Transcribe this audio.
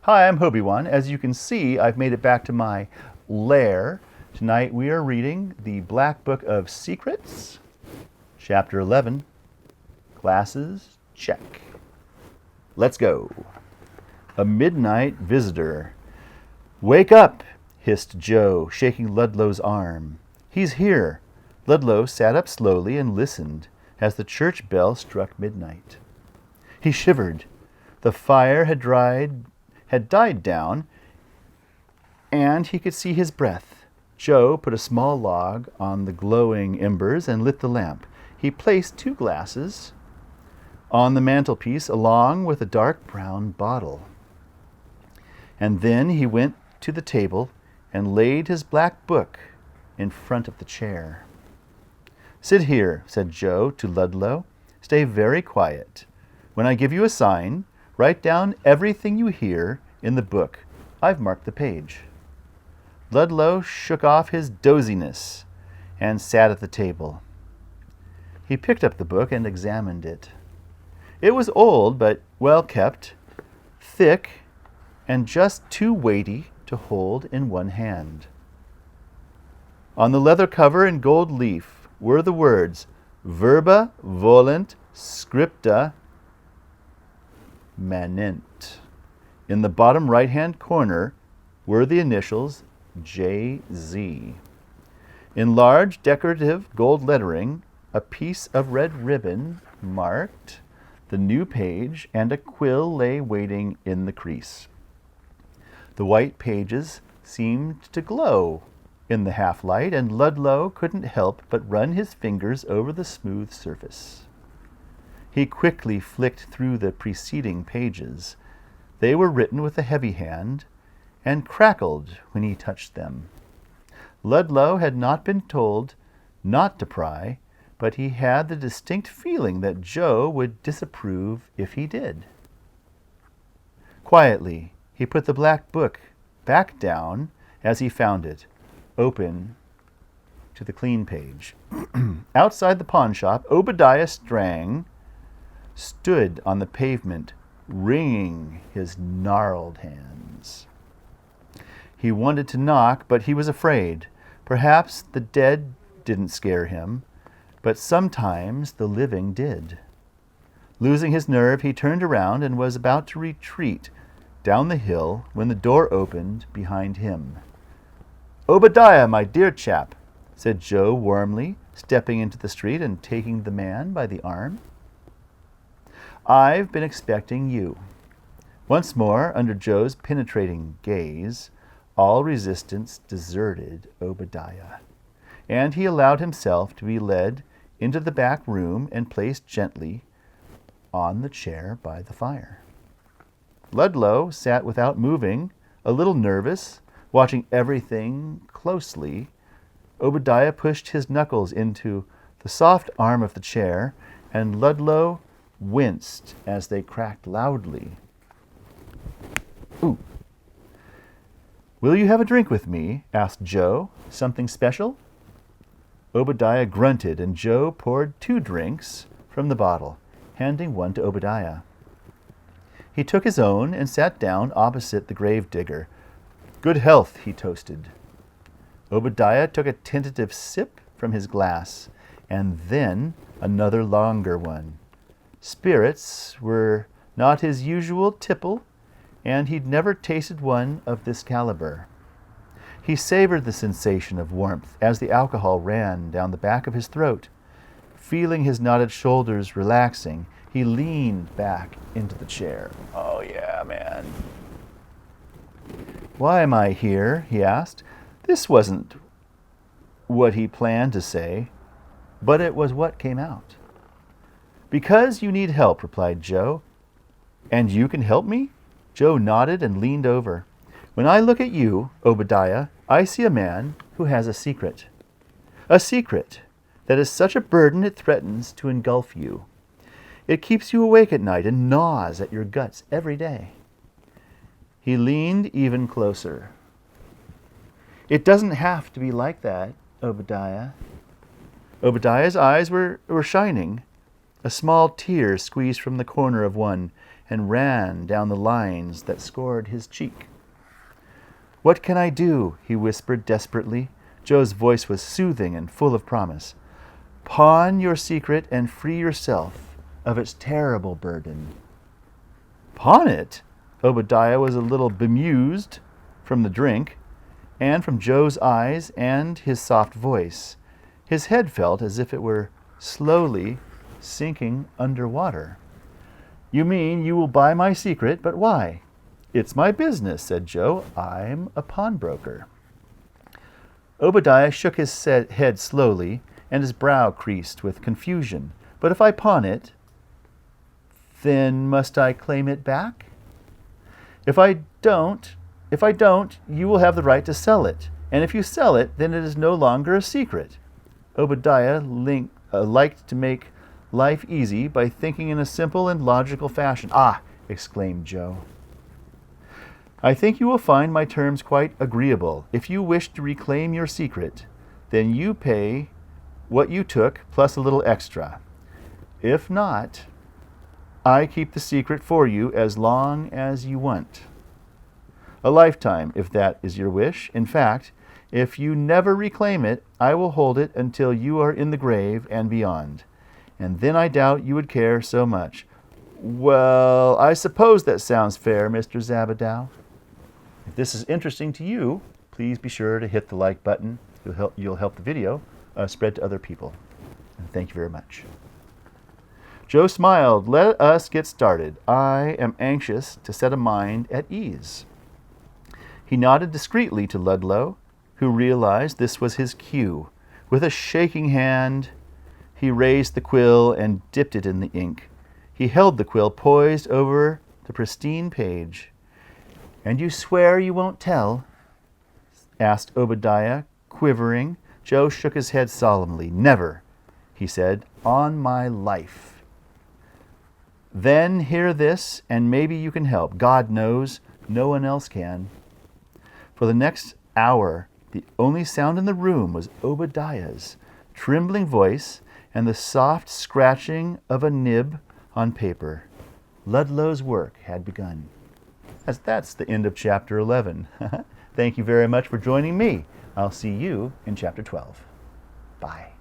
Hi, I'm Obi-Wan. As you can see, I've made it back to my lair. Tonight we are reading the Black Book of Secrets, Chapter 11, Glasses, check. Let's go. A midnight visitor. Wake up, hissed Joe, shaking Ludlow's arm. He's here. Ludlow sat up slowly and listened as the church bell struck midnight. He shivered. The fire had died down, and he could see his breath. Joe put a small log on the glowing embers and lit the lamp. He placed 2 glasses on the mantelpiece along with a dark brown bottle. And then he went to the table and laid his black book in front of the chair. Sit here, said Joe to Ludlow. Stay very quiet. When I give you a sign, write down everything you hear in the book. I've marked the page. Ludlow shook off his doziness and sat at the table. He picked up the book and examined it. It was old, but well kept, thick, and just too weighty to hold in one hand. On the leather cover in gold leaf were the words, Verba volunt scripta manent. In the bottom right-hand corner were the initials J.Z. In large decorative gold lettering, a piece of red ribbon marked the new page, and a quill lay waiting in the crease. The white pages seemed to glow in the half-light, and Ludlow couldn't help but run his fingers over the smooth surface. He quickly flicked through the preceding pages. They were written with a heavy hand and crackled when he touched them. Ludlow had not been told not to pry, but he had the distinct feeling that Joe would disapprove if he did. Quietly, he put the black book back down as he found it, open to the clean page. Outside the pawn shop, Obadiah Strang stood on the pavement, wringing his gnarled hands. He wanted to knock, but he was afraid. Perhaps the dead didn't scare him, but sometimes the living did. Losing his nerve, he turned around and was about to retreat down the hill when the door opened behind him. "Obadiah, my dear chap," said Joe warmly, stepping into the street and taking the man by the arm. "I've been expecting you." Once more, under Joe's penetrating gaze, all resistance deserted Obadiah, and he allowed himself to be led into the back room and placed gently on the chair by the fire. Ludlow sat without moving, a little nervous, watching everything closely. Obadiah pushed his knuckles into the soft arm of the chair, and Ludlow winced as they cracked loudly. "Ooh. Will you have a drink with me?" asked Joe. "Something special?" Obadiah grunted, and Joe poured 2 drinks from the bottle, handing one to Obadiah. He took his own and sat down opposite the gravedigger. "Good health," he toasted. Obadiah took a tentative sip from his glass, and then another longer one. Spirits were not his usual tipple, and he'd never tasted one of this caliber. He savored the sensation of warmth as the alcohol ran down the back of his throat. Feeling his knotted shoulders relaxing, he leaned back into the chair. "Oh yeah, man." "Why am I here?" he asked. This wasn't what he planned to say, but it was what came out. "Because you need help," replied Joe. "And you can help me?" Joe nodded and leaned over. "When I look at you, Obadiah, I see a man who has a secret. A secret that is such a burden it threatens to engulf you. It keeps you awake at night and gnaws at your guts every day." He leaned even closer. "It doesn't have to be like that, Obadiah." Obadiah's eyes were shining. A small tear squeezed from the corner of one, and ran down the lines that scored his cheek. "What can I do?" he whispered desperately. Joe's voice was soothing and full of promise. "Pawn your secret and free yourself of its terrible burden." "Pawn it?" Obadiah was a little bemused from the drink, and from Joe's eyes and his soft voice. His head felt as if it were slowly sinking under water. "You mean you will buy my secret, but why?" "It's my business," said Joe. "I'm a pawnbroker." Obadiah shook his head slowly, and his brow creased with confusion. "But if I pawn it, then must I claim it back?" If I don't, you will have the right to sell it. And if you sell it, then it is no longer a secret." Obadiah liked to make life easy by thinking in a simple and logical fashion. "Ah!" exclaimed Joe. "I think you will find my terms quite agreeable. If you wish to reclaim your secret, then you pay what you took plus a little extra. If not, I keep the secret for you as long as you want. A lifetime, if that is your wish. In fact, if you never reclaim it, I will hold it until you are in the grave and beyond. And then I doubt you would care so much." "Well, I suppose that sounds fair, Mr. Zabadow." If this is interesting to you, please be sure to hit the like button. You'll help the video spread to other people. And thank you very much. Joe smiled. "Let us get started. I am anxious to set a mind at ease." He nodded discreetly to Ludlow, who realized this was his cue. With a shaking hand, he raised the quill and dipped it in the ink. He held the quill poised over the pristine page. "And you swear you won't tell?" asked Obadiah, quivering. Joe shook his head solemnly. "Never," he said, "on my life." "Then hear this, and maybe you can help. God knows, no one else can." For the next hour, the only sound in the room was Obadiah's trembling voice and the soft scratching of a nib on paper. Ludlow's work had begun. That's the end of chapter 11. Thank you very much for joining me. I'll see you in chapter 12. Bye.